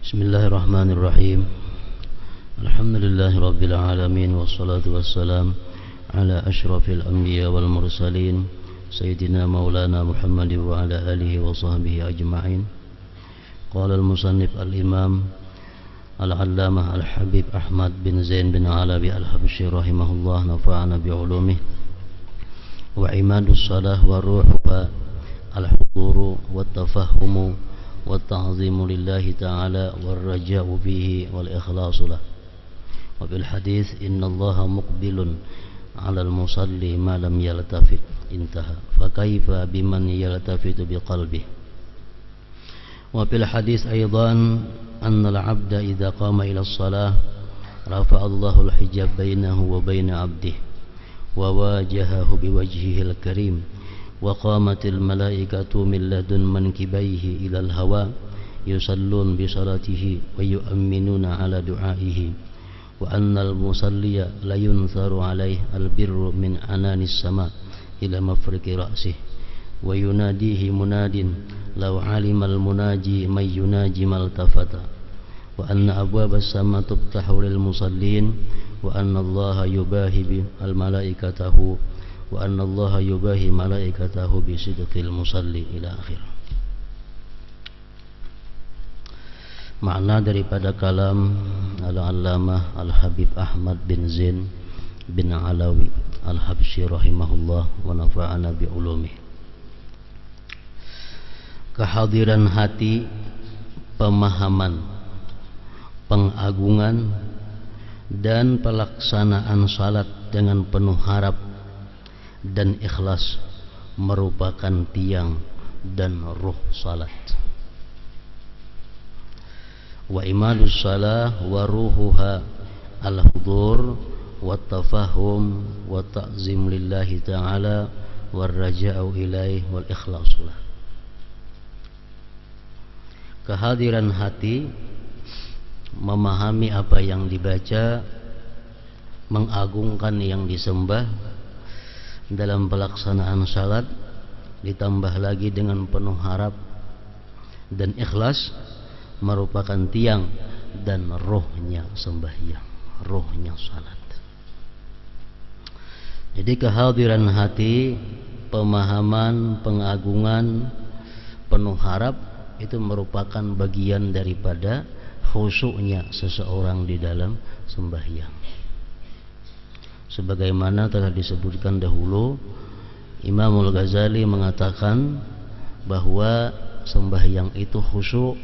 Bismillahirrahmanirrahim. Alhamdulillahi rabbil alamin, wassalatu wassalam ala asyrafil anbiya wal mursalin sayyidina maulana Muhammadin wa ala alihi wa sahbihi ajma'in. Qala al-musannif al-imam al-allamah al-habib Ahmad bin Zain bin Alawi al-Habsyi rahimahullah, nafa'ana bi'ulumih. Wa imadus salah wa ruhuha al-huduru wa tafahumu wa ta'zimu lillahi ta'ala wa raja'u bihi wal ikhlasu lah. Wa bil hadis inna allaha muqbilun ala al-musalli ma lam yaltafit, intaha. Fa kaifa biman yaltafitu biqalbih. Wa bil hadis aidan anna al-'abda idza qama ila as-salah rafa'a Allahu al-hijab bainahu wa baina 'abdihi wa wajahahu biwajhihi al-karim wa qamatil malaikatu min ladun mankibaihi ilal hawa yusallun bi salatihi wa yu'minuna ala du'aihi wa annal musalliya la yuntharu alaihi albirru min ananis sama ila mafriqi ra'sih wa yunadihi munadin law alimal munaji may yunaji maltafata wa anna abwabas sama tuftahu lil musallin wa anna allaha yubahi bil malaikatahu wa anna allaha yubahi malaikatahu bi sidqil musalli ila akhir. Makna daripada kalam al-allamah al-habib Ahmad bin Zain bin Alawi al-Habsyi rahimahullah wa nafa'ana bi ulumih. Kehadiran hati, pemahaman, pengagungan dan pelaksanaan salat dengan penuh harap dan ikhlas merupakan tiang dan ruh salat. Wa imadus salah wa ruhuha al-hudur wa tafahum wa ta'zim lillahi ta'ala wa raja'u ilaih wal ikhlasulah. Kehadiran hati, memahami apa yang dibaca, mengagungkan yang disembah dalam pelaksanaan salat, ditambah lagi dengan penuh harap dan ikhlas, merupakan tiang dan rohnya sembahyang, rohnya salat. Jadi kehadiran hati, pemahaman, pengagungan, penuh harap itu merupakan bagian daripada khusyuknya seseorang di dalam sembahyang. Sebagaimana telah disebutkan dahulu, Imamul Ghazali mengatakan bahwa sembahyang itu khusyuk,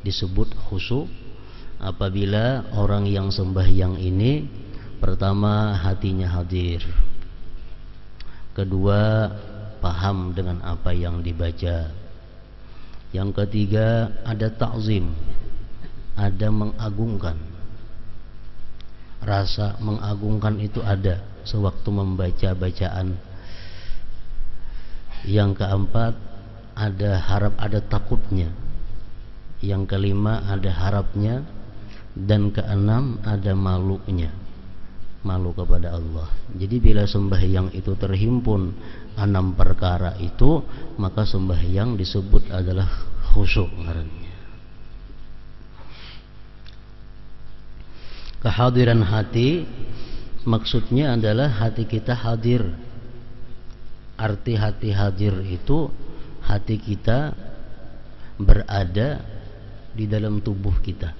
disebut khusyuk apabila orang yang sembahyang ini pertama hatinya hadir, kedua paham dengan apa yang dibaca, yang ketiga ada ta'zim, ada mengagungkan. Rasa mengagungkan itu ada sewaktu membaca bacaan. Yang keempat ada harap, ada takutnya. Yang kelima ada harapnya. Dan keenam ada malunya, malu kepada Allah. Jadi bila sembahyang itu terhimpun 6 perkara itu, maka sembahyang disebut adalah khusyuk ngarannya. Kehadiran hati maksudnya adalah hati kita hadir. Arti hati hadir itu hati kita berada di dalam tubuh kita.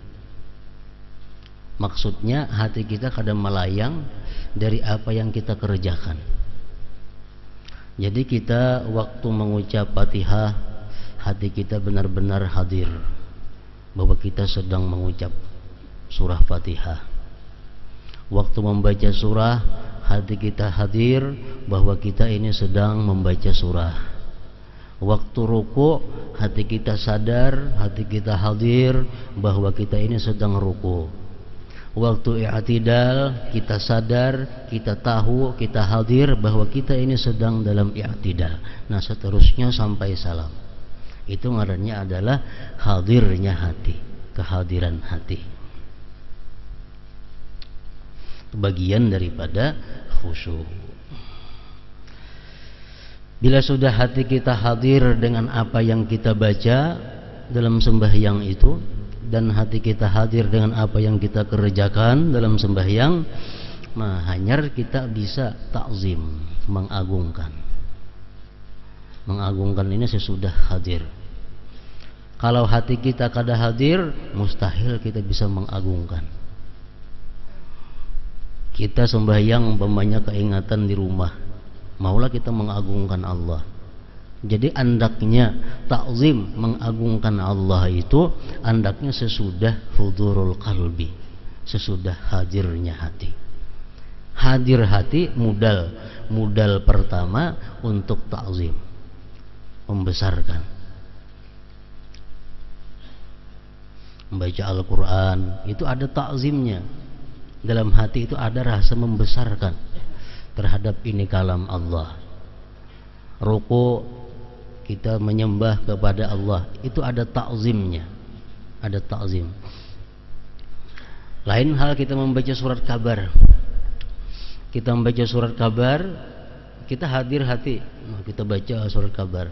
Maksudnya hati kita kadang melayang dari apa yang kita kerjakan. Jadi kita waktu mengucap Fatihah, hati kita benar-benar hadir bahwa kita sedang mengucap surah Fatihah. Waktu membaca surah, hati kita hadir bahwa kita ini sedang membaca surah. Waktu ruku, hati kita sadar, hati kita hadir bahwa kita ini sedang ruku. Waktu i'tidal, kita sadar, kita tahu, kita hadir bahwa kita ini sedang dalam i'tidal. Nah seterusnya sampai salam. Itu ngarannya adalah hadirnya hati, kehadiran hati. Bagian daripada khusyuk. Bila sudah hati kita hadir dengan apa yang kita baca dalam sembahyang itu, dan hati kita hadir dengan apa yang kita kerjakan dalam sembahyang, hanya kita bisa takzim, mengagungkan. Mengagungkan ini sesudah hadir. Kalau hati kita kada hadir, mustahil kita bisa mengagungkan. Kita sembahyang umpamanya keingatan di rumah, maulah kita mengagungkan Allah. Jadi andaknya takzim, mengagungkan Allah itu andaknya sesudah hudurul qalbi, sesudah hadirnya hati. Hadir hati modal pertama untuk takzim, membesarkan. Membaca Al-Quran itu ada takzimnya. Dalam hati itu ada rasa membesarkan terhadap ini kalam Allah. Ruku kita menyembah kepada Allah, itu ada takzimnya, ada takzim. Lain hal kita membaca surat kabar. Kita membaca surat kabar, kita hadir hati, kita baca surat kabar.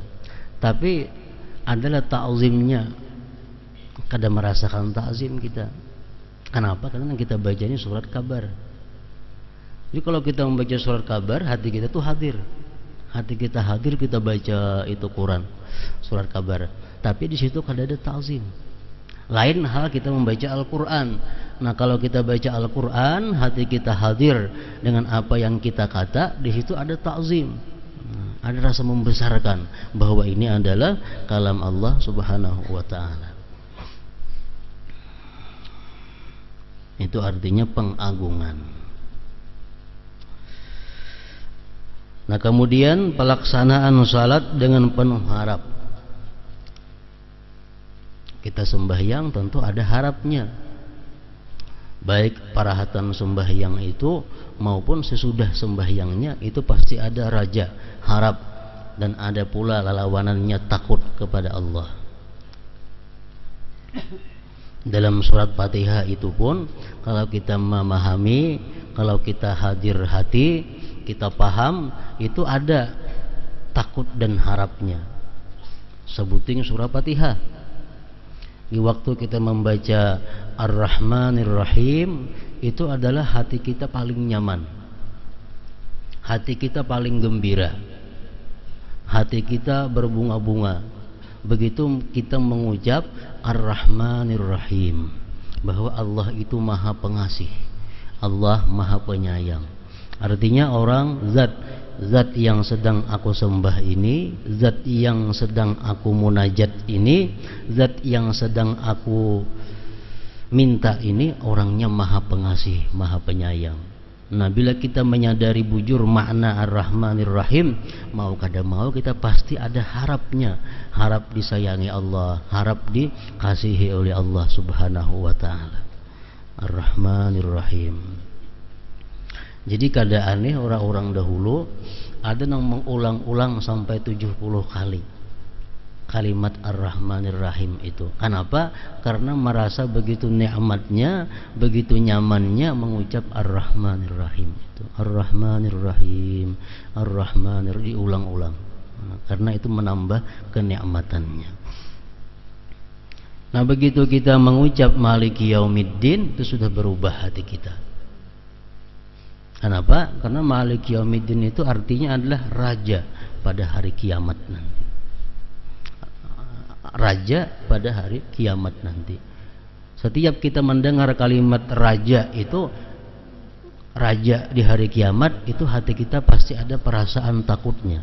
Tapi adalah takzimnya, kada merasakan takzim kita. Kenapa? Karena kita baca ini surat kabar. Jadi kalau kita membaca surat kabar, hati kita tuh hadir. Hati kita hadir, kita baca itu Quran, surat kabar. Tapi di situ kada ada ta'zim. Lain hal kita membaca Al-Quran. Nah, kalau kita baca Al-Quran, hati kita hadir dengan apa yang kita kata, di situ ada ta'zim. Ada rasa membesarkan bahwa ini adalah kalam Allah Subhanahu wa ta'ala. Itu artinya pengagungan. Nah, kemudian pelaksanaan salat dengan penuh harap. Kita sembahyang tentu ada harapnya, baik parahatan sembahyang itu maupun sesudah sembahyangnya, itu pasti ada raja, harap, dan ada pula lawanannya takut kepada Allah. Dalam surat Fatihah itu pun, kalau kita memahami, kalau kita hadir hati, kita paham, itu ada takut dan harapnya. Sebutin surah Fatihah. Di waktu kita membaca Ar-Rahmanir Rahim, itu adalah hati kita paling nyaman, hati kita paling gembira, hati kita berbunga-bunga begitu kita mengucap Ar-Rahmanir Rahim, bahwa Allah itu maha pengasih, Allah maha penyayang. Artinya orang zat yang sedang aku sembah ini, zat yang sedang aku munajat ini, zat yang sedang aku minta ini, orangnya maha pengasih, maha penyayang. Nah, bila kita menyadari bujur makna Ar-Rahmanir Rahim, mau kada mau kita pasti ada harapnya, harap disayangi Allah, harap dikasihi oleh Allah Subhanahu wa ta'ala. Ar-Rahmanir Rahim. Jadi keadaannya orang-orang dahulu ada yang mengulang-ulang sampai 70 kali kalimat Ar-Rahmanir Rahim itu. Kenapa? Karena merasa begitu nikmatnya, begitu nyamannya mengucap Ar-Rahmanir Rahim itu. Ar-Rahmanir Rahim, Ar-Rahmanir, diulang-ulang. Karena itu menambah kenikmatannya. Nah, begitu kita mengucap Maliki Yaumiddin, itu sudah berubah hati kita. Kenapa? Karena Malik Yaumiddin itu artinya adalah raja pada hari kiamat nanti. Raja pada hari kiamat nanti. Setiap kita mendengar kalimat raja itu, raja di hari kiamat, itu hati kita pasti ada perasaan takutnya.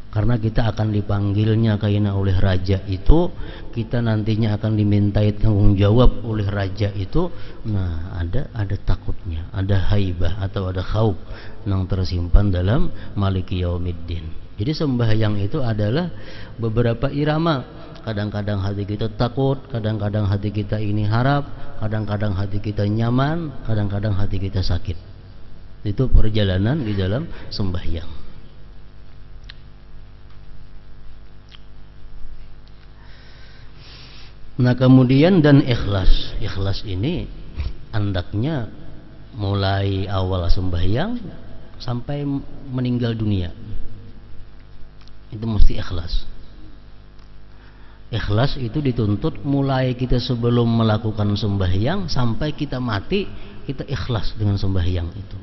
Karena kita akan dipanggilnya kaina oleh raja itu, kita nantinya akan dimintai tanggung jawab oleh raja itu. Nah, ada takutnya, ada haibah atau ada khauf yang tersimpan dalam Maliki Yaumiddin. Jadi sembahyang itu adalah beberapa irama. Kadang-kadang hati kita takut, kadang-kadang hati kita ini harap, kadang-kadang hati kita nyaman, kadang-kadang hati kita sakit. Itu perjalanan di dalam sembahyang. Nah, kemudian dan ikhlas. Ikhlas ini hendaknya mulai awal sembahyang sampai meninggal dunia. Itu mesti ikhlas. Ikhlas itu dituntut mulai kita sebelum melakukan sembahyang sampai kita mati, kita ikhlas dengan sembahyang itu.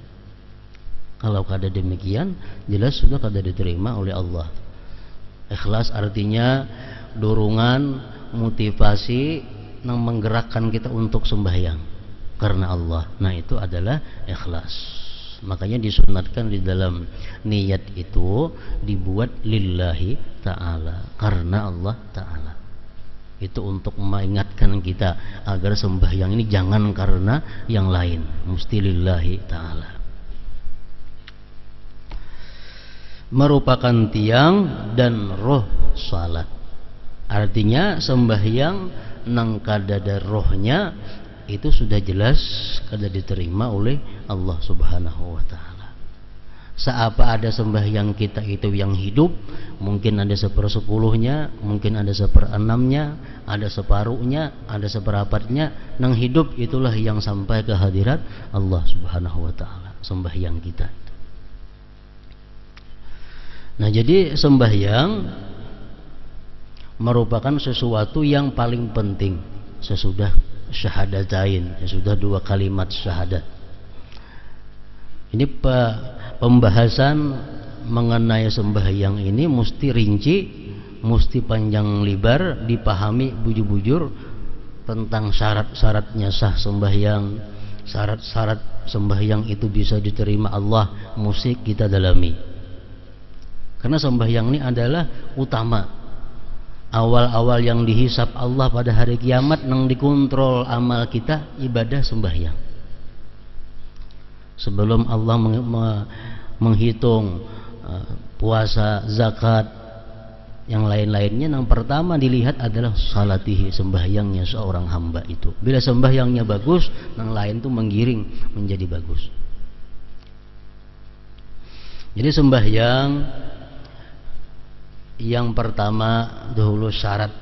Kalau kada demikian, jelas sudah kada diterima oleh Allah. Ikhlas artinya dorongan, motivasi yang menggerakkan kita untuk sembahyang karena Allah. Nah, itu adalah ikhlas. Makanya disunatkan di dalam niat itu dibuat lillahi ta'ala, karena Allah ta'ala. Itu untuk mengingatkan kita agar sembahyang ini jangan karena yang lain, mesti lillahi ta'ala. Merupakan tiang dan roh salat. Artinya sembahyang nang kada ada rohnya itu sudah jelas kada diterima oleh Allah Subhanahu wa taala. Seapa ada sembahyang kita itu yang hidup, mungkin ada 1/10-nya, mungkin ada 1/6-nya, ada separuhnya, ada 1/4-nya, nang hidup itulah yang sampai ke hadirat Allah Subhanahu wa taala, sembahyang kita. Nah, jadi sembahyang merupakan sesuatu yang paling penting sesudah syahadatain, sesudah 2 kalimat syahadat. Ini pembahasan mengenai sembahyang ini mesti rinci, mesti panjang lebar, dipahami bujur-bujur tentang syarat-syaratnya sah sembahyang, syarat-syarat sembahyang itu bisa diterima Allah, mesti kita dalami. Karena sembahyang ini adalah utama. Awal-awal yang dihisap Allah pada hari kiamat, nang dikontrol amal kita ibadah sembahyang. Sebelum Allah menghitung puasa, zakat, yang lain-lainnya, yang pertama dilihat adalah salatihi, sembahyangnya seorang hamba itu. Bila sembahyangnya bagus, yang lain itu menggiring menjadi bagus. Jadi sembahyang yang pertama dahulu syarat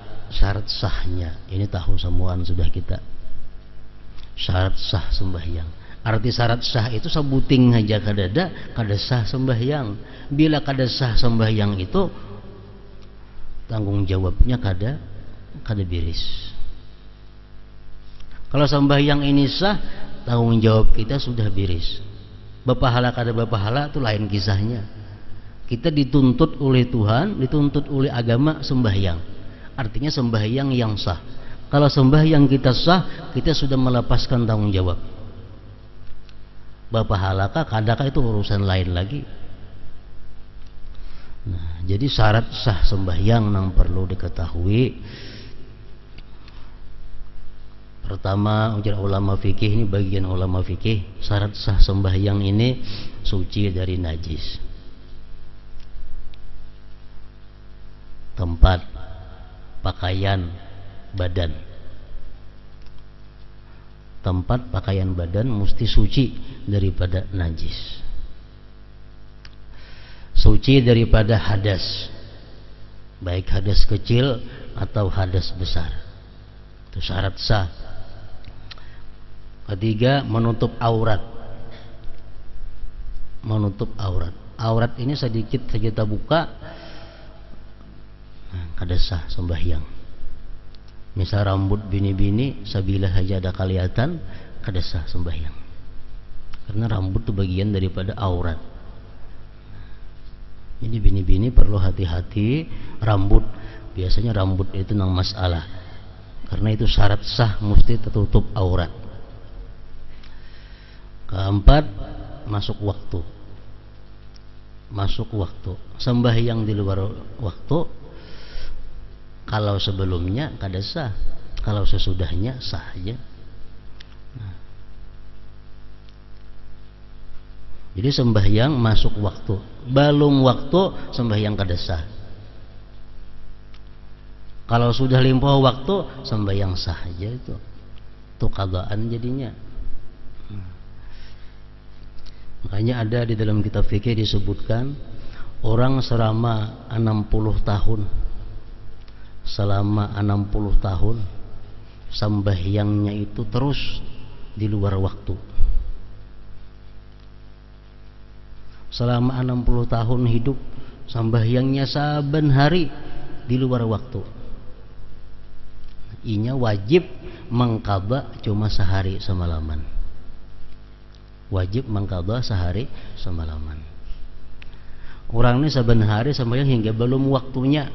sahnya. Ini tahu semuaan sudah kita. Syarat sah sembahyang. Arti syarat sah itu sebuting aja kada sah sembahyang. Bila kada sah sembahyang itu tanggung jawabnya kada beres. Kalau sembahyang ini sah, tanggung jawab kita sudah beres. Berpahala kada berpahala itu lain kisahnya. Kita dituntut oleh Tuhan, dituntut oleh agama sembahyang. Artinya sembahyang yang sah. Kalau sembahyang kita sah, kita sudah melepaskan tanggung jawab. Berpahalakah, kadakah itu urusan lain lagi. Nah, jadi syarat sah sembahyang yang perlu diketahui. Pertama, ujar ulama fikih, ini bagian ulama fikih, syarat sah sembahyang ini suci dari najis. Tempat, pakaian, badan. Tempat, pakaian, badan mesti suci daripada najis, suci daripada hadas, baik hadas kecil atau hadas besar. Itu syarat sah. Ketiga, menutup aurat. Menutup aurat. Aurat ini sedikit saja kita buka, kada sah sembahyang. Misal rambut bini-bini sabila saja ada kelihatan, kada sah sembahyang. Karena rambut itu bagian daripada aurat. Jadi bini-bini perlu hati-hati. Rambut, biasanya rambut itu nang masalah. Karena itu syarat sah mesti tertutup aurat. Keempat, masuk waktu. Masuk waktu. Sembahyang di luar waktu, kalau sebelumnya kada sah, kalau sesudahnya sah aja. Nah. Jadi sembahyang masuk waktu, belum waktu sembahyang kada sah. Kalau sudah limpah waktu sembahyang sah aja itu qadaan jadinya. Makanya ada di dalam kitab fikih disebutkan orang selama 60 tahun, selama 60 tahun sembahyangnya itu terus di luar waktu. Selama 60 tahun hidup sembahyangnya saben hari di luar waktu. Inya wajib mengqadha cuma sehari semalaman. Wajib mengqadha sehari semalaman. Orang ini saben hari sembahyang hingga belum waktunya.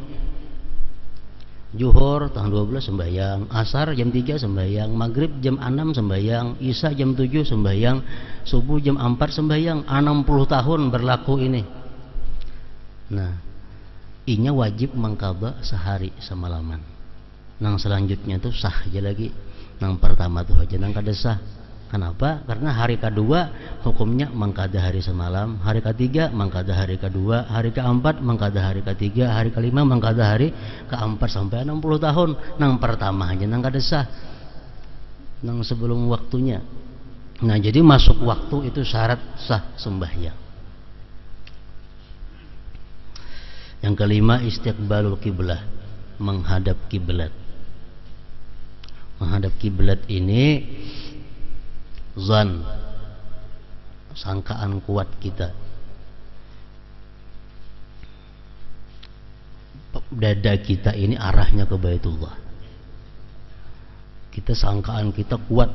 Zuhur tanggal 12 sembahyang, asar jam 3 sembahyang, maghrib jam 6 sembahyang, isya jam 7 sembahyang, subuh jam 4 sembahyang. 60 tahun berlaku ini. Nah, inya wajib mengqadha sehari semalaman. Nang selanjutnya tuh sah aja lagi. Nang pertama tuh aja nang kada sah. Kenapa? Karena hari kedua hukumnya mengqadha hari semalam, hari ketiga mengqadha hari kedua, hari keempat mengqadha hari ketiga, hari kelima mengqadha hari keempat sampai 60 tahun. Nang pertama aja nang kada sah. Nang sebelum waktunya. Nah, jadi masuk waktu itu syarat sah sembahyang. Yang kelima, istiqbalul kiblah, menghadap kiblat. Menghadap kiblat ini zan, sangkaan kuat kita. Dada kita ini arahnya ke Baitullah. Kita sangkaan kita kuat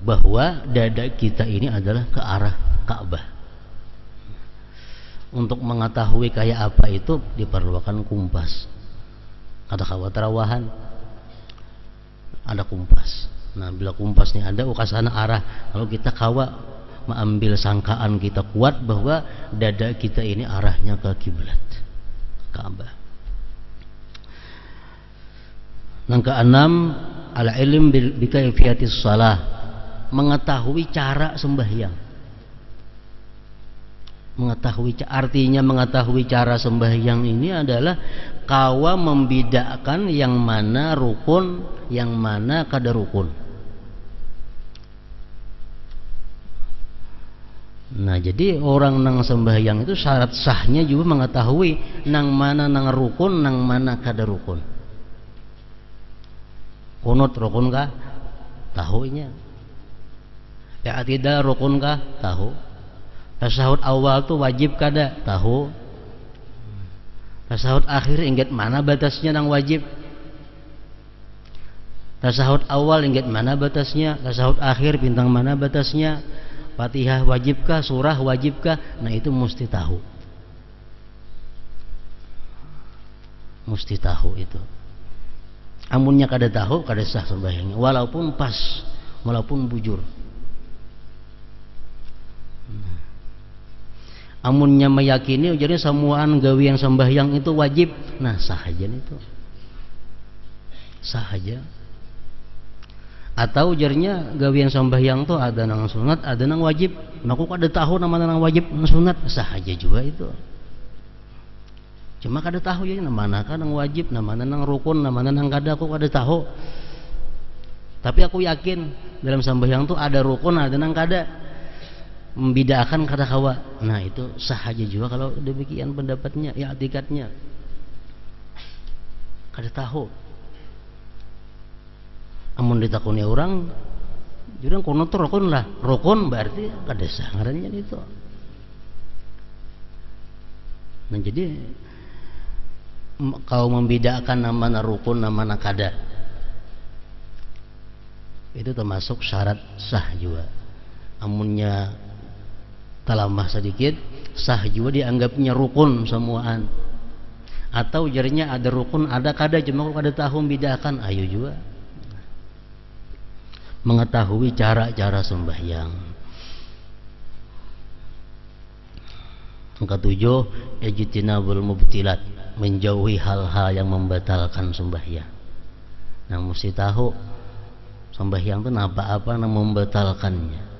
bahwa dada kita ini adalah ke arah Ka'bah. Untuk mengetahui kayak apa itu diperlukan kompas. Ada kawatarawahan, ada kompas. Nah, bila kompasnya ada, ke sana arah. Kalau kita kawa mengambil sangkaan kita kuat bahwa dada kita ini arahnya ke kiblat, Ka'bah. Yang keenam, al-ilm bi kaifiyatis shalah, mengetahui cara sembahyang. Artinya mengetahui cara sembahyang ini adalah kawa membedakan yang mana rukun, yang mana kada rukun. Nah, jadi orang nang sembahyang itu syarat sahnya juga mengetahui nang mana nang rukun, nang mana kada rukun. Kunut rukun kah? Tahunya. I'tidal rukun kah? Tahu. Tasahud awal tu wajib kada? Tahu. Tasahud akhir ingat mana batasnya nang wajib? Tasahud awal ingat mana batasnya? Tasahud akhir bintang mana batasnya? Fatihah wajibkah? Surah wajibkah? Nah, itu mesti tahu. Mesti tahu itu. Amunnya kada tahu, kada sah sembahyangnya. Walaupun pas, walaupun bujur. Amunnya meyakini jadi semuaan gawian sembahyang itu wajib, nah sah aja itu. Sah aja. Atau ujarnya gawian sembahyang tuh ada nang sunat, ada nang wajib. Aku kada tahu nama nang wajib, nang sunat, sah aja juga itu. Cuma kada tahu ya mana kan nang wajib, nama nang rukun, nama nang kada, aku kada tahu. Tapi aku yakin dalam sembahyang tuh ada rukun, ada nang kada. Membedakan kada kawa. Nah, itu sah aja juga kalau demikian pendapatnya, ya etikatnya. Kada tahu. Amun ditakuni orang, jurang kono tuh rukun lah. Rukun berarti kada sah ngarannya itu. Nah, jadi kau membedakan nama rukun, nama kada. Itu termasuk syarat sah juga. Amunnya talamah sedikit, sah juga dianggapnya rukun semuaan. Atau jarinya ada rukun, ada kada, cuma kada tahu membedakan, ayo juga. Mengetahui cara-cara sembahyang. Yang ketujuh, ijtinabul mubtilat, menjauhi hal-hal yang membatalkan sembahyang. Nah, mesti tahu sembahyang itu apa-apa yang membatalkannya.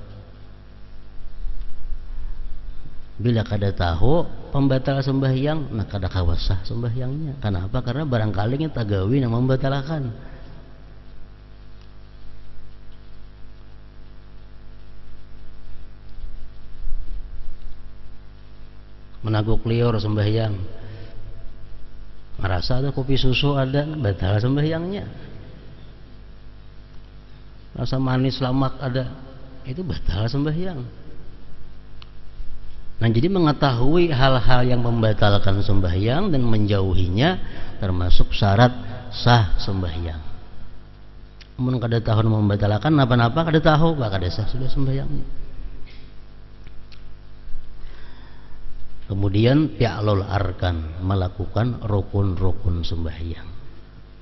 Bila kada tahu pembatal sembahyang, nah kada kawasah sembahyangnya. Kenapa? Karena barangkali kita tagawi yang membatalkan. Menaguk liur sembahyang, merasa ada kopi susu ada, batal sembahyangnya. Rasa manis lamak ada, itu batal sembahyang. Nah, jadi mengetahui hal-hal yang membatalkan sembahyang dan menjauhinya termasuk syarat sah sembahyang. mun kada tahu membatalkan napa-napa kada tahu bah kada sah sudah sembahyangnya. Kemudian fi'lul arkan, melakukan rukun-rukun sembahyang.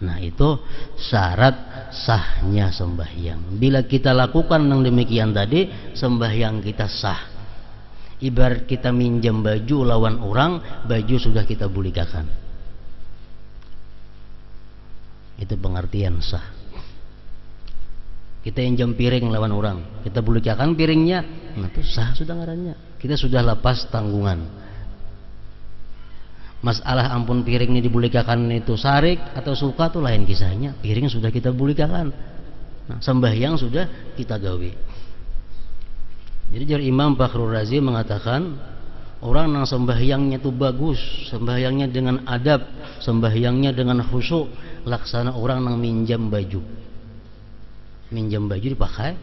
Nah itu syarat sahnya sembahyang. Bila kita lakukan yang demikian tadi, sembahyang kita sah. Ibarat kita minjam baju lawan orang, baju sudah kita bulikakan. Itu pengertian sah. Kita injam piring lawan orang, kita bulikakan piringnya, nah itu sah sudah ngarannya. Kita sudah lepas tanggungan. Masalah ampun piring ini dibulikakan itu sarik atau suka tuh lain kisahnya. Piring sudah kita bulikakan. Nah, sembahyang sudah kita gawe. Jadi dari Imam Fakhrul Razi mengatakan orang yang sembahyangnya itu bagus, sembahyangnya dengan adab, sembahyangnya dengan khusyuk, laksana orang yang minjam baju. Minjam baju dipakai,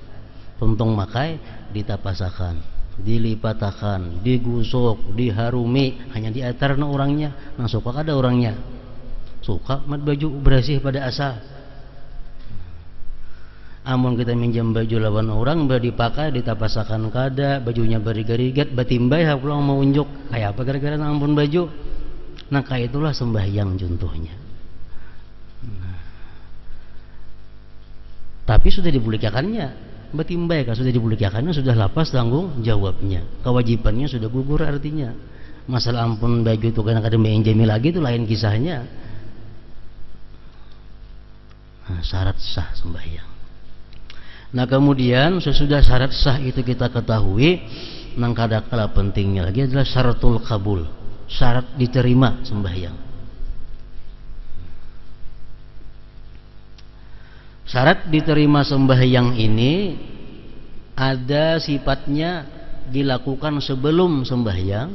tuntung makai, ditapasakan, dilipatakan, digusok, diharumi, hanya diatarna orangnya. Nah suka kada orangnya, suka mat baju bersih pada asal. Amun kita minjam baju lawan orang, dipakai, ditapasakan kada, bajunya berigat-rigat, batimbay pulang mau unjuk, kayak apa gara-gara ampun baju. Nah kayak itulah sembahyang contohnya. Tapi sudah dibulikakannya, batimbay kan sudah dibulikakannya, sudah lapas tanggung jawabnya, kewajibannya sudah gugur artinya. Masalah ampun baju itu kan kada menjami lagi itu lain kisahnya. Nah, syarat sah sembahyang. Nah kemudian sesudah syarat sah itu kita ketahui, nang kada kalah pentingnya lagi adalah syaratul qabul, syarat diterima sembahyang. Syarat diterima sembahyang ini ada sifatnya dilakukan sebelum sembahyang,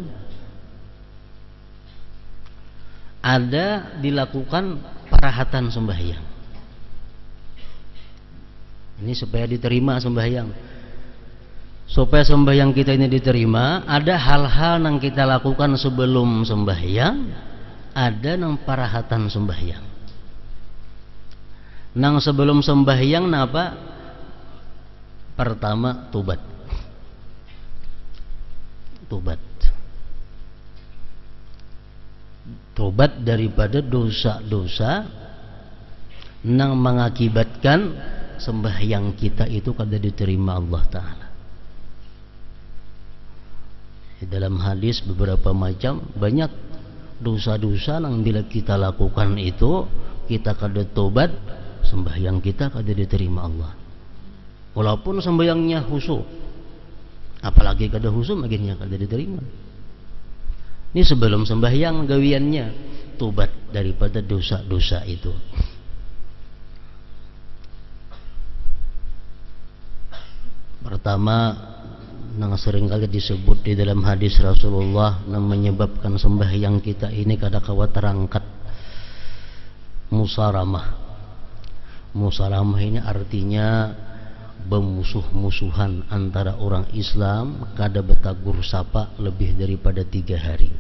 ada dilakukan parahatan sembahyang. Ini supaya diterima sembahyang. Supaya sembahyang kita ini diterima, ada hal-hal yang kita lakukan sebelum sembahyang, ada yang parahatan sembahyang. Nang sebelum sembahyang napa? Pertama tobat. Tobat. Tobat daripada dosa-dosa nang mengakibatkan sembahyang kita itu kada diterima Allah Ta'ala. Di dalam hadis beberapa macam banyak dosa-dosa yang bila kita lakukan itu kita kada tobat, sembahyang kita kada diterima Allah. Walaupun sembahyangnya khusyuk, apalagi kada khusyuk akhirnya kada diterima. Ini sebelum sembahyang gawiannya tobat daripada dosa-dosa itu. Pertama yang seringkali disebut di dalam hadis Rasulullah yang menyebabkan sembahyang kita ini kada kawa terangkat, musaramah. Musalamah ini artinya bermusuh-musuhan antara orang Islam, kada betagur sapa lebih daripada 3 hari.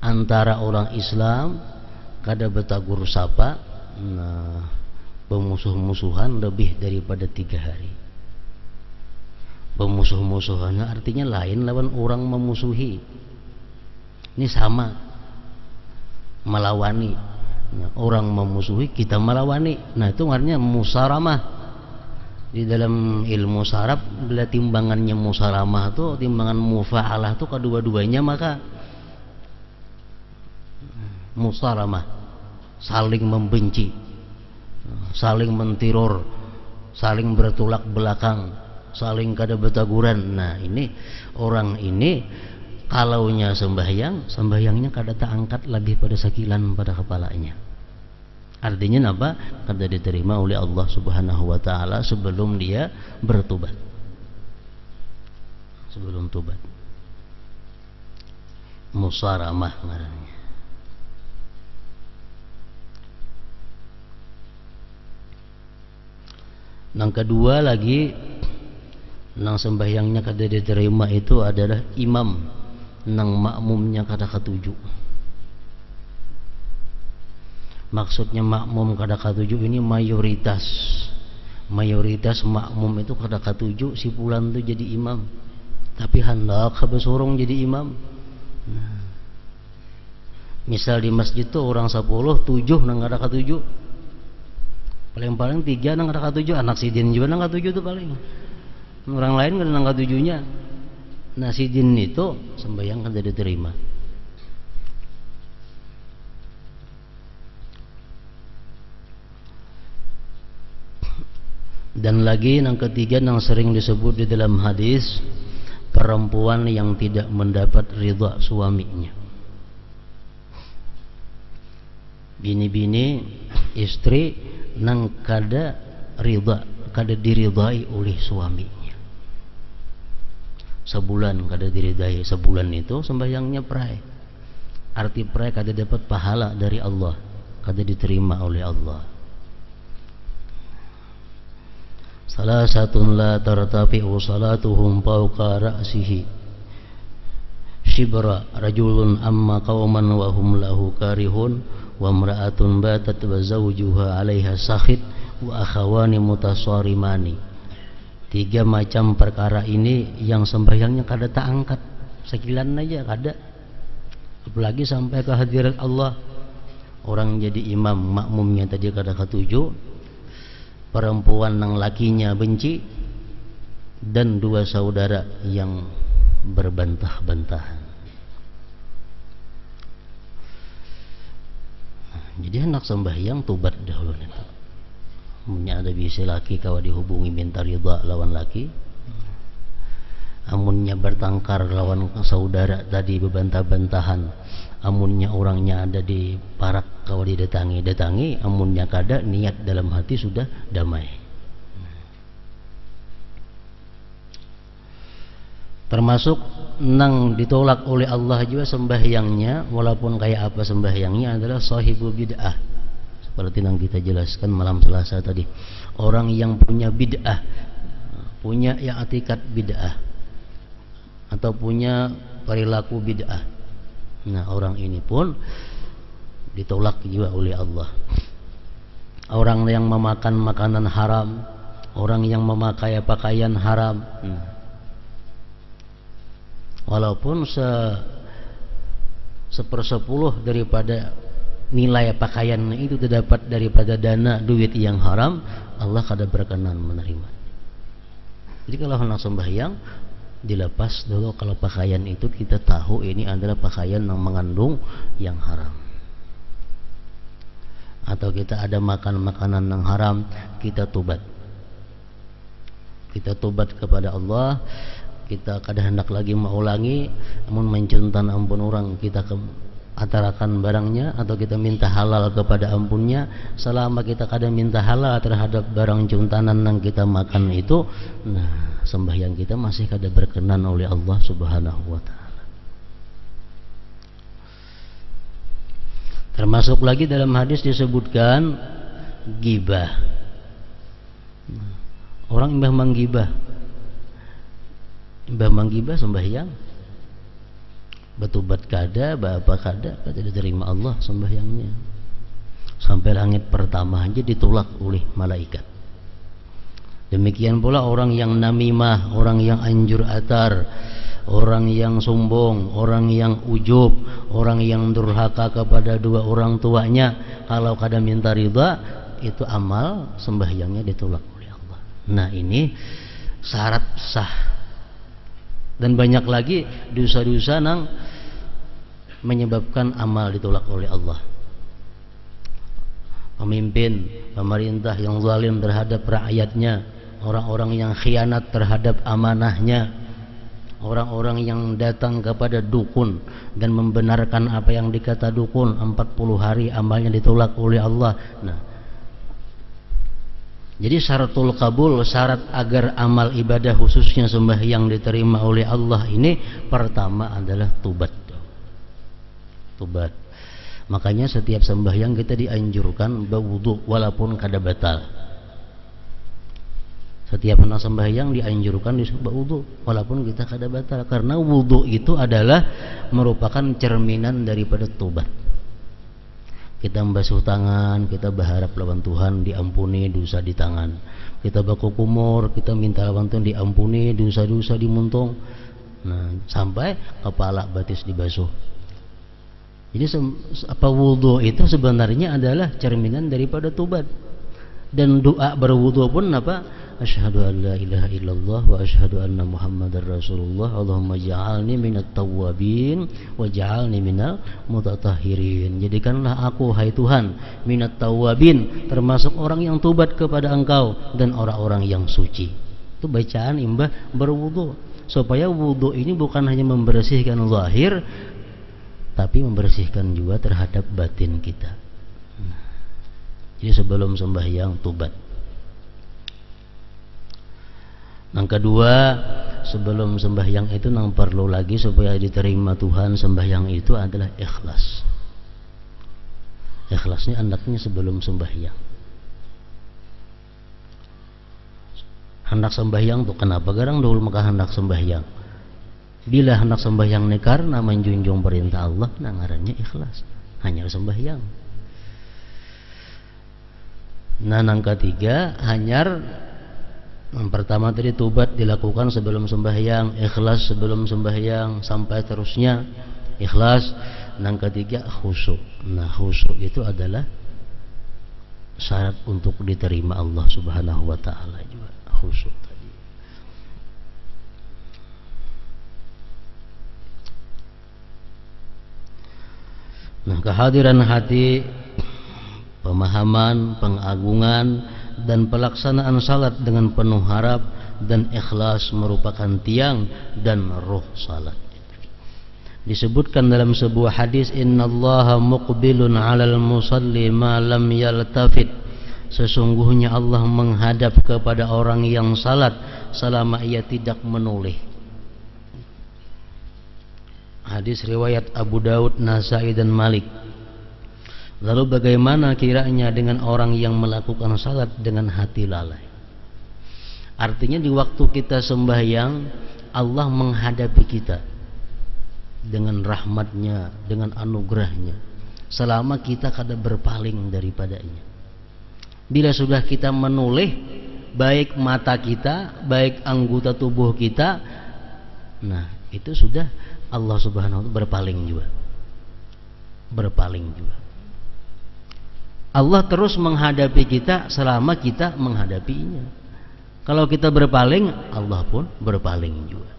Antara orang Islam kada betagur sapa, nah, bermusuh-musuhan lebih daripada 3 hari. Bermusuh-musuhannya artinya lain lawan orang memusuhi. Ini sama, melawani. Nah, orang memusuhi kita melawani. Nah itu artinya musaramah. Di dalam ilmu saraf bila timbangannya musaramah itu timbangan mufa'alah itu kedua-duanya maka musaramah, saling membenci, saling mentiror, saling bertolak belakang, saling kada betaguran. Nah ini orang ini kalaunya sembahyangnya kada terangkat lebih pada sakilan pada kepalanya. Artinya apa? Kada diterima oleh Allah Subhanahu wa taala sebelum dia bertobat. Sebelum tobat. Musaramah namanya. Yang kedua lagi nang sembahyangnya kada diterima itu adalah imam nang makmumnya kada ketuju. Maksudnya makmum kada katuju ini mayoritas. Mayoritas makmum itu kada katuju si fulan itu jadi imam. Tapi hendak besurung jadi imam. Nah, misal di masjid tuh orang 10, 7 nang kada katuju. Paling-paling 3 nang kada katuju, anak sidin juga nang katuju tuh paling. Orang lain kada nang katujunya. Nah sidin itu sembahyang kada diterima. Dan lagi yang ketiga yang sering disebut di dalam hadis, perempuan yang tidak mendapat ridha suaminya. Bini-bini istri nang kada ridha, kada diridai oleh suaminya. Sebulan kada diridai, sebulan itu sembahyangnya prai. Arti prai kada dapat pahala dari Allah, kada diterima oleh Allah. Salasatun la tartafi'u salatuhum fawqa ra'sihi shibra rajulun amma qauman wa hum lahu karihun wa imra'atun batat wa zawjuha 'alaiha sakhit wa akhawani mutasarimani. 3 macam perkara ini yang sembahyangnya kada tak angkat, sekilan aja kada, apalagi sampai ke hadirat Allah. Orang jadi imam, makmumnya tadi kada katuju, perempuan nang lakinya benci, dan 2 saudara yang berbantah-bantahan. Jadi hendak sembahyang tobat dahulu itu. Amunnya ada bisa laki kawa dihubungi minta ridha lawan laki. Amunnya bertengkar lawan saudara tadi bebantah-bantahan. Amunnya orangnya ada di parak kawa datangi, amunnya kada niat dalam hati sudah damai. Termasuk nang ditolak oleh Allah juga sembahyangnya, walaupun kayak apa sembahyangnya, adalah sahibu bid'ah. Seperti yang kita jelaskan malam Selasa tadi, orang yang punya bid'ah, punya i'tikad bid'ah, atau punya perilaku bid'ah. Nah, orang ini pun ditolak juga oleh Allah. Orang yang memakan makanan haram, orang yang memakai pakaian haram, walaupun 1/10 daripada nilai pakaian itu terdapat daripada dana duit yang haram, Allah kada berkenan menerima. Jadi kalau hendak sembahyang, dilepas dulu kalau pakaian itu kita tahu ini adalah pakaian yang mengandung yang haram. Atau kita ada makan makanan yang haram, kita tobat. Kita tobat kepada Allah. Kita kada hendak lagi mengulangi, namun mencuntan ampun orang, kita atarakan barangnya, atau kita minta halal kepada ampunnya. Selama kita kada minta halal terhadap barang cuntanan yang kita makan itu, nah sembahyang kita masih kada berkenan oleh Allah Subhanahu wa ta'ala. Termasuk lagi dalam hadis disebutkan gibah. Orang imbah menggibah, imbah menggibah sembahyang betubat kada, apa kada diterima Allah sembahyangnya. Sampai langit pertama aja ditolak oleh malaikat. Demikian pula orang yang namimah, orang yang anjur atar, orang yang sombong, orang yang ujub, orang yang durhaka kepada 2 orang tuanya, kalau kada minta ridha, itu amal sembahyangnya ditolak oleh Allah. Nah, ini syarat sah. Dan banyak lagi dosa-dosa yang menyebabkan amal ditolak oleh Allah. Pemimpin, pemerintah yang zalim terhadap rakyatnya, orang-orang yang khianat terhadap amanahnya, orang-orang yang datang kepada dukun dan membenarkan apa yang dikata dukun, 40 hari amalnya ditolak oleh Allah. Nah, jadi syaratul kabul, syarat agar amal ibadah khususnya sembahyang diterima oleh Allah ini, pertama adalah tobat. Tobat. Makanya setiap sembahyang kita dianjurkan berwudu walaupun kada batal. Setiap hendak sembahyang dianjurkan berwudu walaupun kita kada batal, karena wudu itu adalah merupakan cerminan daripada tobat. Kita membasuh tangan, kita berharap lawan Tuhan diampuni dosa di tangan. Kita baku kumur, kita minta lawan Tuhan diampuni dosa-dosa di muntung. Nah, sampai kepala batis dibasuh. Jadi wudhu itu sebenarnya adalah cerminan daripada tobat. Dan doa berwudhu pun apa? Asyhadu an la ilaha illallah wa asyhadu anna Muhammadar Rasulullah. Allahumma ja'alni minat tawwabin wa ja'alni minal mutatahhirin. Jadikanlah aku, hai Tuhan, minat tawwabin, termasuk orang yang tobat kepada Engkau, dan orang-orang yang suci. Itu bacaan imbah berwudu, supaya wudu ini bukan hanya membersihkan zahir, tapi membersihkan juga terhadap batin kita. Jadi sebelum sembahyang tobat. Yang kedua, sebelum sembahyang itu yang perlu lagi supaya diterima Tuhan sembahyang itu adalah ikhlas. Ikhlasnya anaknya sebelum sembahyang. Hendak sembahyang tuh kenapa garang dulu maka hendak sembahyang? Bila hendak sembahyang ini karena menjunjung perintah Allah, nah ngarannya ikhlas. Hanya sembahyang. Nah, yang ketiga, hanyar yang pertama tadi tobat dilakukan sebelum sembahyang, ikhlas sebelum sembahyang, sampai terusnya ikhlas. Yang ketiga khusyuk. Nah, khusyuk itu adalah syarat untuk diterima Allah Subhanahu wa taala juga, khusyuk tadi. Nah, kehadiran hati, pemahaman, pengagungan dan pelaksanaan salat dengan penuh harap dan ikhlas merupakan tiang dan ruh salat. Disebutkan dalam sebuah hadis, innallaha muqbilun 'alal musalli ma lam yaltafit. Sesungguhnya Allah menghadap kepada orang yang salat selama ia tidak menoleh. Hadis riwayat Abu Daud, Nasai dan Malik. Lalu bagaimana kiranya dengan orang yang melakukan salat dengan hati lalai? Artinya di waktu kita sembahyang, Allah menghadapi kita dengan rahmatnya, dengan anugerahnya, selama kita kada berpaling daripadanya. Bila sudah kita menoleh, baik mata kita, baik anggota tubuh kita, nah itu sudah Allah Subhanahu wa ta'ala berpaling juga. Berpaling juga. Allah terus menghadapi kita selama kita menghadapinya. Kalau kita berpaling, Allah pun berpaling juga.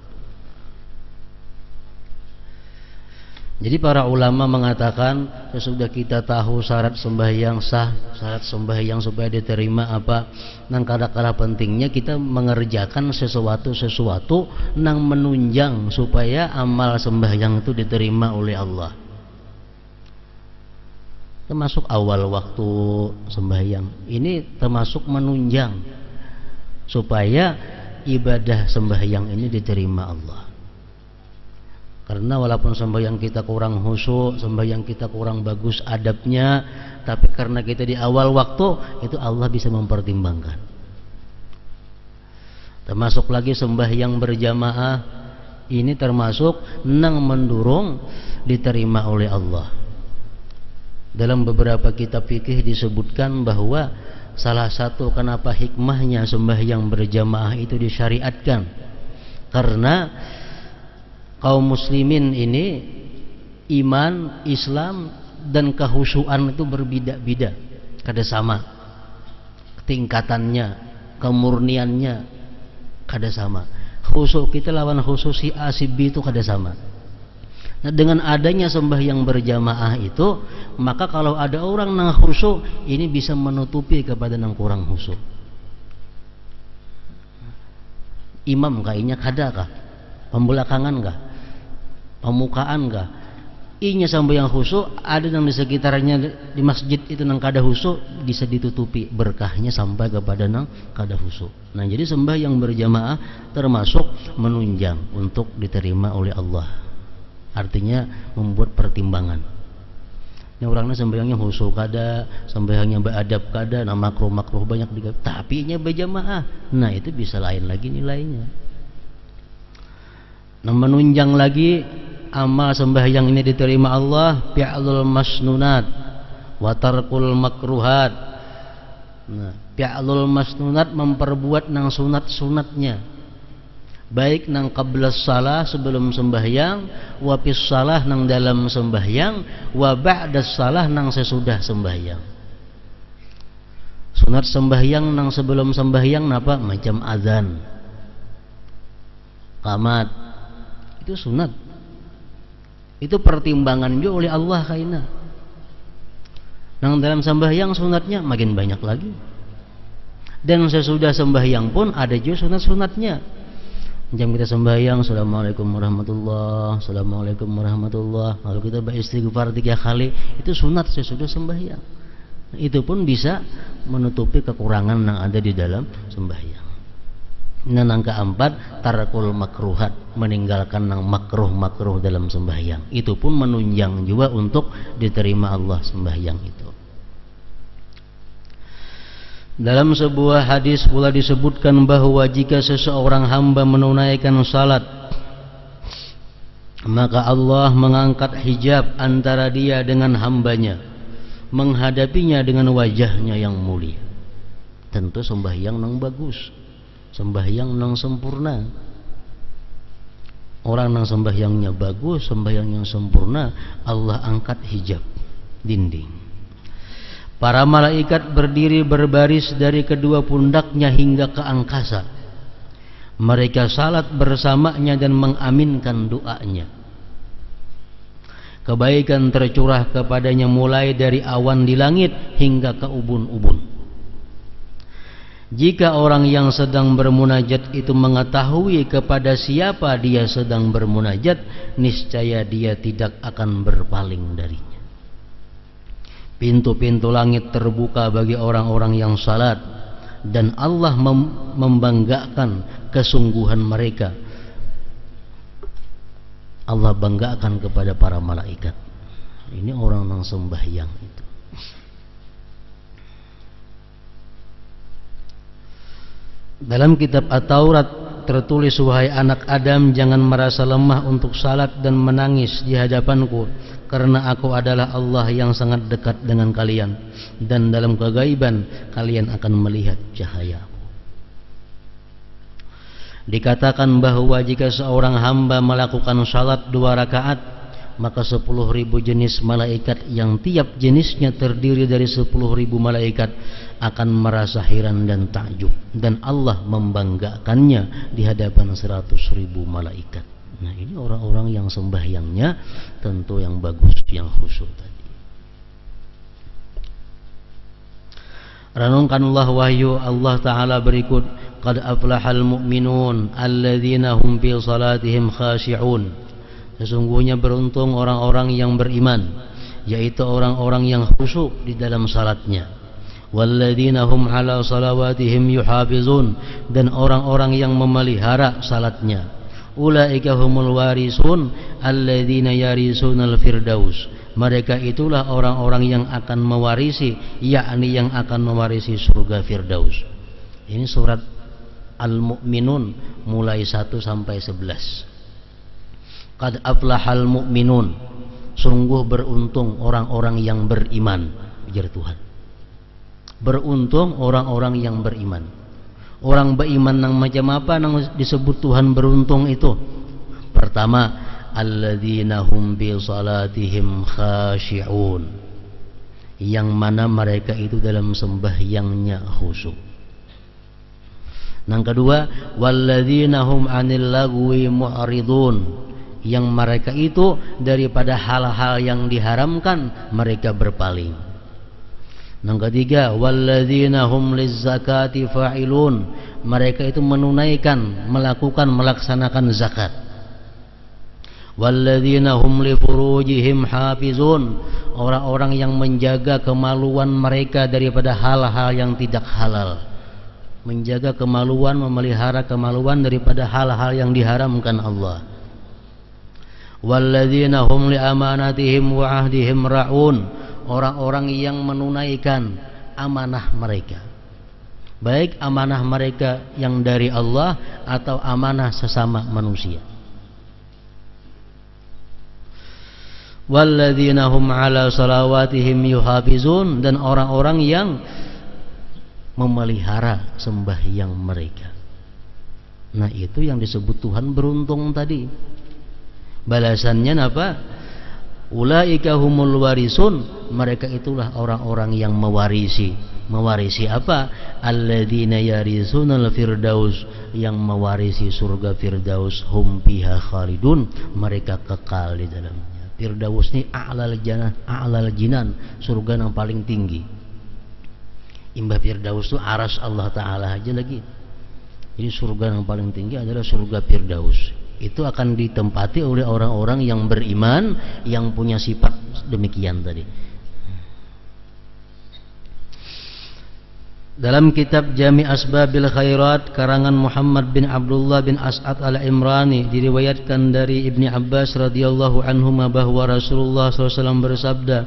Jadi para ulama mengatakan, sesudah kita tahu syarat sembahyang sah, syarat sembahyang supaya diterima apa, nang kada-kada pentingnya kita mengerjakan sesuatu nang menunjang supaya amal sembahyang itu diterima oleh Allah. Termasuk awal waktu sembahyang ini termasuk menunjang supaya ibadah sembahyang ini diterima Allah. Karena walaupun sembahyang kita kurang khusyuk, sembahyang kita kurang bagus adabnya, tapi karena kita di awal waktu itu Allah bisa mempertimbangkan. Termasuk lagi sembahyang berjamaah ini termasuk nang mendorong diterima oleh Allah. Dalam beberapa kitab fikih disebutkan bahwa salah satu kenapa hikmahnya sembahyang berjamaah itu disyariatkan, karena kaum muslimin ini iman, Islam dan kehusuan itu berbeda-beda, kada sama tingkatannya, kemurniannya kada sama. Khusyuk kita lawan khusyuk si A si B itu kada sama. Nah, dengan adanya sembahyang berjamaah itu, maka kalau ada orang nang khusyuk, ini bisa menutupi kepada nang kurang khusyuk. Imam kayaknya kada kah? Pembelakangan kah? Pemukaan kah? Inya sembahyang khusyuk, ada nang di sekitarnya di masjid itu nang kada khusyuk, bisa ditutupi berkahnya sampai kepada nang kada khusyuk. Nah, jadi sembahyang berjamaah termasuk menunjang untuk diterima oleh Allah. Artinya membuat pertimbangan. Ini orangnya sembahyangnya khusyuk kada, sembahyangnya beradab kada, nah makruh banyak juga, tapi nya berjamaah. Nah, itu bisa lain lagi nilainya. Nah, menunjang lagi amal sembahyang ini diterima Allah, fi'lul masnunat, wa tarkul makruhat. Nah, fi'lul masnunat memperbuat nang sunat-sunatnya, baik nang qablas salah sebelum sembahyang, wa fis salah nang dalam sembahyang, wa ba'das salah nang sesudah sembahyang. Sunat sembahyang nang sebelum sembahyang napa? Macam azan, qamat, itu sunat. Itu pertimbangan juga oleh Allah kaina. Nang dalam sembahyang sunatnya makin banyak lagi. Dan sesudah sembahyang pun ada juga sunat-sunatnya. Jam kita sembahyang, assalamualaikum warahmatullah, assalamualaikum warahmatullah, lalu kita beristighfar 3 kali, itu sunat sesudah sembahyang. Itu pun bisa menutupi kekurangan yang ada di dalam sembahyang. Nah, yang keempat, tarakul makruhat, meninggalkan yang makruh dalam sembahyang. Itu pun menunjang juga untuk diterima Allah sembahyang itu. Dalam sebuah hadis pula disebutkan bahwa jika seseorang hamba menunaikan salat, maka Allah mengangkat hijab antara dia dengan hambanya, menghadapinya dengan wajahnya yang mulia. Tentu sembahyang nang bagus, sembahyang nang sempurna. Orang nang sembahyangnya bagus, sembahyang yang sempurna, Allah angkat hijab dinding. Para malaikat berdiri berbaris dari kedua pundaknya hingga ke angkasa. Mereka salat bersamanya dan mengaminkan doanya. Kebaikan tercurah kepadanya mulai dari awan di langit hingga ke ubun-ubun. Jika orang yang sedang bermunajat itu mengetahui kepada siapa dia sedang bermunajat, niscaya dia tidak akan berpaling darinya. Pintu-pintu langit terbuka bagi orang-orang yang salat, dan Allah membanggakan kesungguhan mereka. Allah banggakan kepada para malaikat. Ini orang yang sembahyang itu. Dalam kitab At-Taurat tertulis, wahai anak Adam, jangan merasa lemah untuk salat dan menangis di hadapanku, karena aku adalah Allah yang sangat dekat dengan kalian, dan dalam kegaiban kalian akan melihat cahaya. Dikatakan bahwa jika seorang hamba melakukan salat 2 rakaat, maka 10.000 jenis malaikat yang tiap jenisnya terdiri dari 10.000 malaikat akan merasa heran dan takjub, dan Allah membanggakannya di hadapan 100.000 malaikat. Nah, ini orang-orang yang sembahyangnya tentu yang bagus, yang khusyuk tadi. Renungkanlah wahyu Allah Ta'ala berikut, qad aflahal mu'minun alladzina hum fi salatihim khashi'un. Sesungguhnya beruntung orang-orang yang beriman, yaitu orang-orang yang khusyuk di dalam salatnya. Walladzina hum ala salawatihim yuhafizun, dan orang-orang yang memelihara salatnya. Ulaika humul warisun alladzina yarisunal firdaus. Mereka itulah orang-orang yang akan mewarisi, yakni yang akan mewarisi surga Firdaus. Ini surat Al-Mu'minun mulai 1 sampai 11. Qad aflahal mu'minun, sungguh beruntung orang-orang yang beriman, ujar Tuhan. Beruntung orang-orang yang beriman. Orang beriman yang macam apa yang disebut Tuhan beruntung itu? Pertama, alladzina hum bi salatihim khashi'un, yang mana mereka itu dalam sembahyangnya khusyuk. Yang kedua, walladzina hum 'anil lagwi mu'ridun, yang mereka itu daripada hal-hal yang diharamkan mereka berpaling. Yang ketiga, walladzina hum lizzakati fa'ilun, mereka itu menunaikan, melaksanakan zakat. Walladzina hum li furujihim hafizun, orang-orang yang menjaga kemaluan mereka daripada hal-hal yang tidak halal. Menjaga kemaluan, memelihara kemaluan daripada hal-hal yang diharamkan Allah. Walladzina hum li amanatihim wa ahdihim ra'un, orang-orang yang menunaikan amanah mereka, baik amanah mereka yang dari Allah atau amanah sesama manusia. walladzina hum ala salawatihim yuhafizun, dan orang-orang yang memelihara sembahyang mereka. Nah, itu yang disebut Tuhan beruntung tadi. Balasannya apa? Ulaika humul warisun, mereka itulah orang-orang yang mewarisi. Mewarisi apa? Alladzina yarisunal firdaus, yang mewarisi surga firdaus. Hum fiha khalidun, mereka kekal di dalamnya. Firdaus ini a'lal jannah, a'lal jinan, surga yang paling tinggi. Imbah firdaus itu aras Allah Ta'ala aja lagi. Jadi surga yang paling tinggi adalah surga firdaus. Itu akan ditempati oleh orang-orang yang beriman, yang punya sifat demikian tadi. Dalam kitab Jami' Asbabil Khairat karangan Muhammad bin Abdullah bin As'ad al-Imrani, diriwayatkan dari Ibni Abbas radhiyallahu anhuma bahwa Rasulullah SAW bersabda,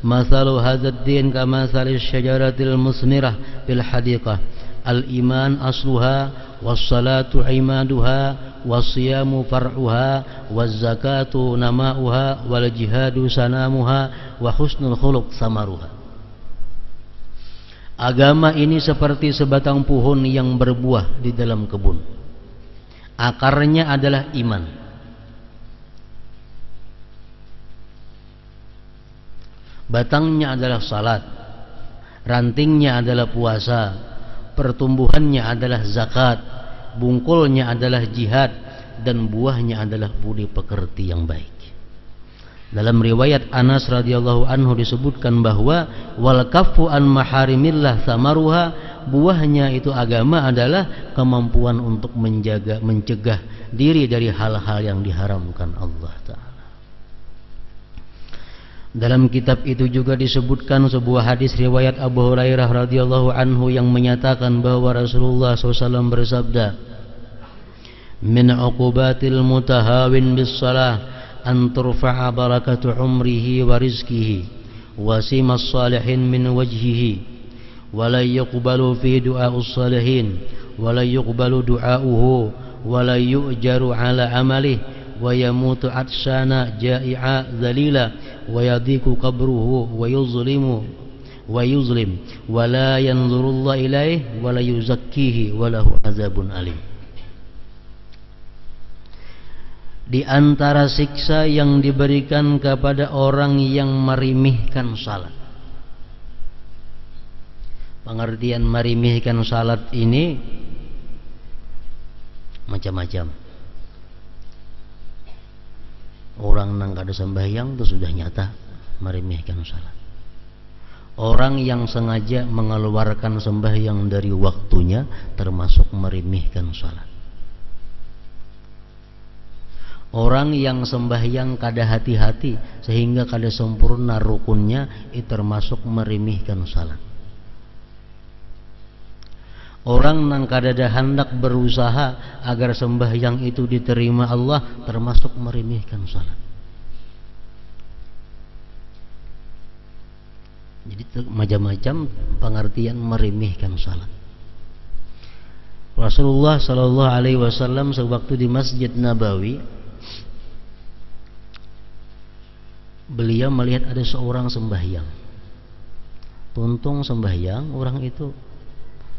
"Mathalu hadzal din kamathalis syajaratil musmirah fil hadiqah, al-iman asluha was-salatu imaduha was-siyamu far'uha waz-zakatu nama'uha wal jihadu sanamuha wa husnul khuluq samaruha." Agama ini seperti sebatang pohon yang berbuah di dalam kebun. Akarnya adalah iman. Batangnya adalah salat. Rantingnya adalah puasa. Pertumbuhannya adalah zakat. Bungkulnya adalah jihad. Dan buahnya adalah budi pekerti yang baik. Dalam riwayat Anas radhiyallahu anhu disebutkan bahwa wal kaffu an maharimillah samaruha, buahnya itu agama adalah kemampuan untuk mencegah diri dari hal-hal yang diharamkan Allah Ta'ala. Dalam kitab itu juga disebutkan sebuah hadis riwayat Abu Hurairah radhiyallahu anhu yang menyatakan bahwa Rasulullah SAW bersabda, "Min uqubatil mutahawin bis salah an turfa'a barakatu umrihi wa rizkihi wa simas salihin min wajhihi wa la yuqbalu fi du'a'us salihin wa la yuqbalu du'a'uhu wa la yu'jaru ala amalihi wa yamutu atshana ja'i'a dhalila wa yadiku qabruhu wa yuzlim wa la yanzurullahu ilaihi wa la yuzakkihi wa lahu azabun alim." Di antara siksa yang diberikan kepada orang yang merimihkan salat. Pengertian merimihkan salat ini macam-macam. Orang nang kada sembahyang itu sudah nyata merimihkan salat. Orang yang sengaja mengeluarkan sembahyang dari waktunya termasuk merimihkan salat. Orang yang sembahyang kada hati-hati sehingga kada sempurna rukunnya, itu termasuk merimihkan salat. Orang yang kada ada hendak berusaha agar sembahyang itu diterima Allah, termasuk merimihkan salat. Jadi macam-macam pengertian merimihkan salat. Rasulullah Shallallahu Alaihi Wasallam sewaktu di Masjid Nabawi, beliau melihat ada seorang sembahyang. Tuntung sembahyang, orang itu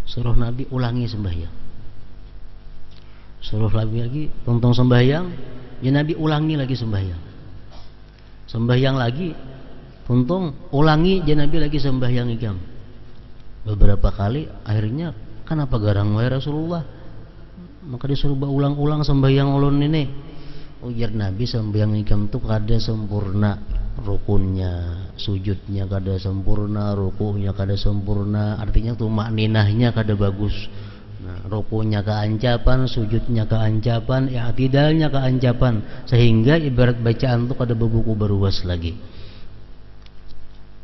suruh Nabi ulangi sembahyang. Suruh Nabi lagi, tuntung sembahyang, ya Nabi ulangi lagi sembahyang. Sembahyang lagi, tuntung ulangi, ya Nabi lagi sembahyang ikam. Beberapa kali, akhirnya kenapa garang wae Rasulullah? Maka disuruh ulang-ulang sembahyang ulun ini. Ujar Nabi, sembahyang ikam itu kada sempurna rukunnya, sujudnya kada sempurna, rukunya kada sempurna, artinya tumak ninahnya kada bagus. Nah, rukunya keancapan, sujudnya keancapan, i'tidalnya keancapan, sehingga ibarat bacaan itu kada bebuku beruas lagi.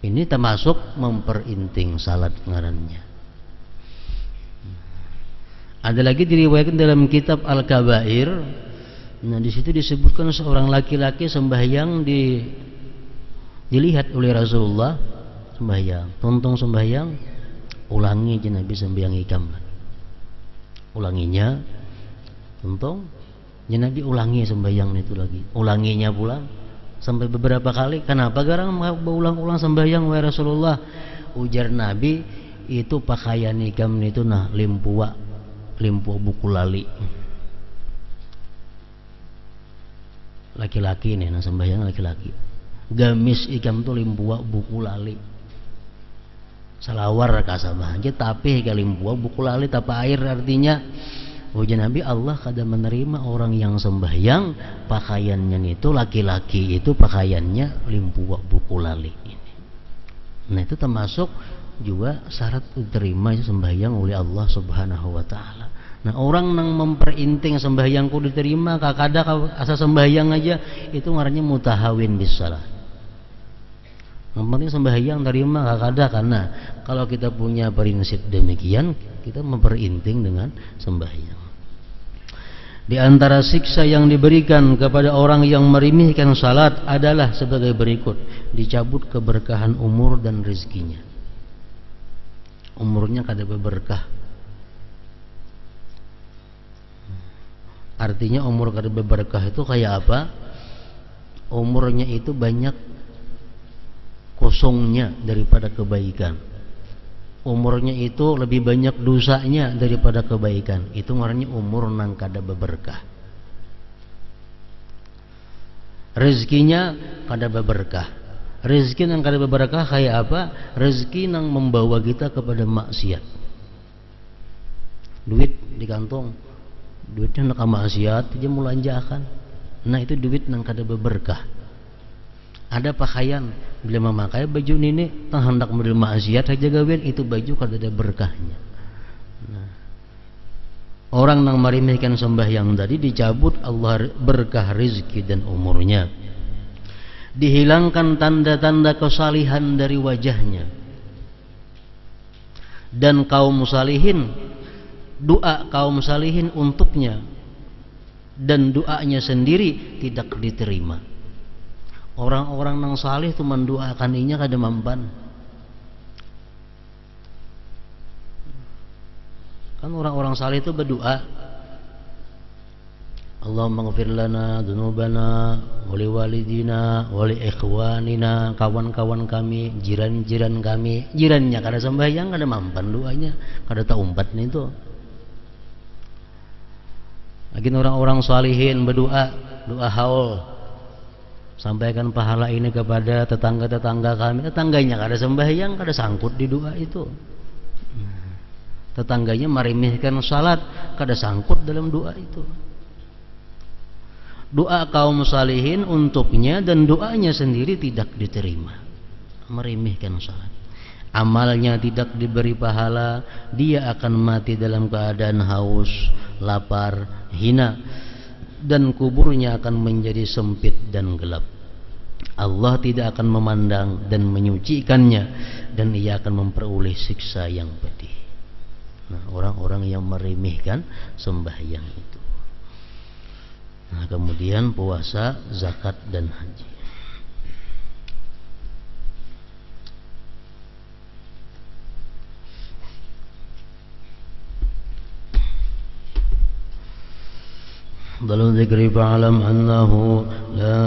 Ini termasuk memperinting salat ngarannya. Ada lagi diriwayatkan dalam kitab Al-Kabair. Nah, di situ disebutkan seorang laki-laki sembahyang dilihat oleh Rasulullah sembahyang, tuntung sembahyang, ulangi je Nabi sembahyang ikam. Ulanginya, tuntung, je Nabi ulangi sembahyang itu lagi. Ulanginya pula, sampai beberapa kali. Kenapa garang berulang-ulang sembahyang wahai Rasulullah? Ujar Nabi, itu pakaian ikam itu nah limpua buku lali. Laki-laki nih, nah sembahyang laki-laki. Gamis ikam tuh limpua buku lali. Salawar kasabah aja tapi ke limpua buku lali tapa air, artinya ujar Nabi, Allah kada menerima orang yang sembahyang pakaiannya itu laki-laki itu pakaiannya limpua buku lali ini. Nah itu termasuk juga syarat diterima sembahyang oleh Allah Subhanahu wa taala. Nah orang nang memperinting sembahyangku diterima kakada asa sembahyang aja itu ngarannya mutahawin bisalah. Yang penting sembahyang terima kakada, karena kalau kita punya prinsip demikian kita memperinting dengan sembahyang. Di antara siksa yang diberikan kepada orang yang meremehkan salat adalah sebagai berikut: dicabut keberkahan umur dan rezekinya. Umurnya kada berberkah. Artinya umur kada berberkah itu kayak apa? Umurnya itu banyak kosongnya daripada kebaikan. Umurnya itu lebih banyak dosanya daripada kebaikan. Itu ngarannya umur nang kada berberkah. Rezekinya kada berberkah. Rezeki nang kada berberkah kayak apa? Rezeki nang membawa kita kepada maksiat. Duit di kantong, duitnya nak maksiat dia mulanjakan. Nah itu duit nang kada berberkah. Ada pakaian bila memakai baju ini tang hendak model maksiat aja gawin, itu baju kada ada berkahnya. Nah, orang nang meremehkan sembahyang tadi dicabut Allah berkah rezeki dan umurnya. Dihilangkan tanda-tanda kesalihan dari wajahnya. Dan kaum salihin, doa kaum salihin untuknya dan doanya sendiri tidak diterima. Orang-orang nang salih itu mendoakan inya kada mampan. Kan orang-orang salih itu berdoa, Allahumma ghfir lana dzunubana wa li walidina wa li ikhwanina, kawan-kawan kami, jiran-jiran kami. Jirannya kada sembahyang kada mampan doanya, kada tak umpat nih itu. Lagi orang-orang salihin berdoa, doa haul, sampaikan pahala ini kepada tetangga-tetangga kami. Tetangganya kada sembahyang, kada sangkut di doa itu. Tetangganya meremehkan salat, kada sangkut dalam doa itu. Doa kaum salihin untuknya dan doanya sendiri tidak diterima. Meremehkan salat. Amalnya tidak diberi pahala, dia akan mati dalam keadaan haus, lapar, hina, dan kuburnya akan menjadi sempit dan gelap. Allah tidak akan memandang dan menyucikannya, dan ia akan memperoleh siksa yang pedih. Nah, orang-orang yang meremehkan sembahyang itu. Nah, kemudian puasa, zakat dan haji. Dalam zikri fa'alam annahu la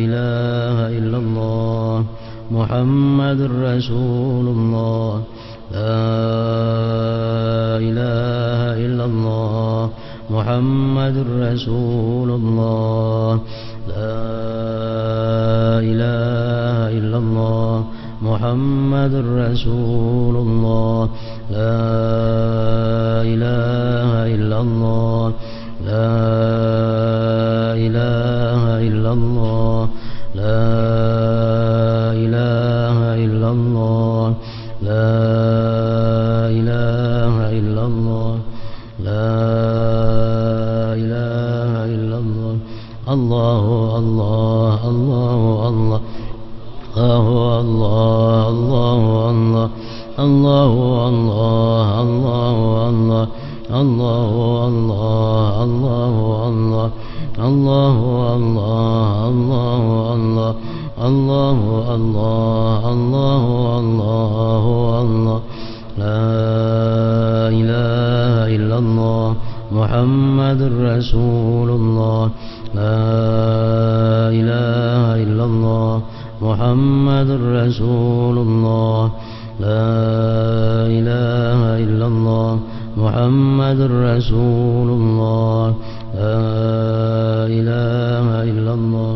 ilaha illallah Muhammadur Rasulullah, la ilaha illallah Muhammadur Rasulullah, la ilaha illallah Muhammadur Rasulullah, la ilaha illallah, la ilaha illallah, la ilaha illallah, la ilaha illallah, la ilaha illallah. Allahu Allah, Allahu Allah, Allahu Allah, Allahu Allah, Allahu Allah, Allahu Allah, Allahu Allah, Allahu Allah, Allahu Allah, Allahu Allah, Allahu Allah, Allahu Allah, la ilaha illallah محمد رسول الله لا إله إلا الله محمد رسول الله لا إله إلا الله محمد رسول الله لا إله إلا الله